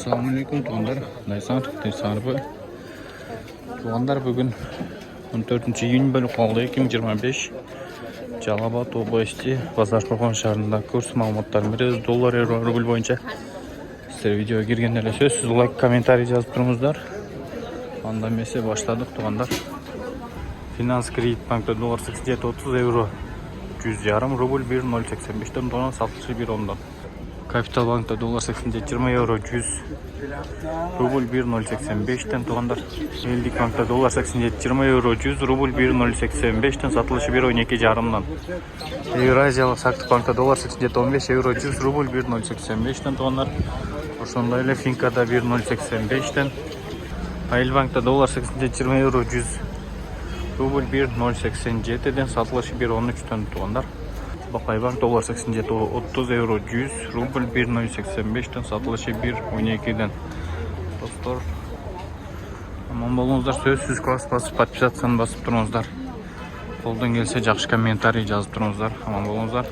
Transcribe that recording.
Assalamualaikum tuğanlar. Naysan, Tersarı. Tuğanlar bugün 14 iyun bölü kaldı 2025. Calabat oblasti Bazar Qo'qon shahrida kurs ma'lumotlarini beramiz. Dollar, euro, rubl bo'yicha. Sizlar videoga kirganlar söz, siz like, kommentariy yozib turingizlar. Ondan mesele başladık tuğanlar. Finans Kredit Bank'ta dolar 87.30 euro 100 yarım, rubl 1.085'ten dolar satışı 1.10'dan. Kapital Bank'ta dolar 87.20 euro 100 rubl 1.085'ten tuğanlar. Eldik Bank'ta dolar 87.20 euro 100 rubl 1.085'ten satılışı 1.12 yarımdan. Euraziyalık Saktık Bank'ta dolar 87.15 euro 100 rubl 1.085'ten tuğanlar. Oşondayla Finka'da 1.085'ten. Ayl Bank'ta dolar 87.20 euro 100 rubl 1.087'den satılışı 1.13'ten tuğanlar. Bakay Bank dolar 87.30 euro 100 rubl 1.085'ten satılışı 1.12'den. Dostlar, aman bolunuzlar, söz basıp подписаться basıp turunuzlar. Қолдан келсе жақсы комментарий жазып turunuzlar. Aman bolunuzlar.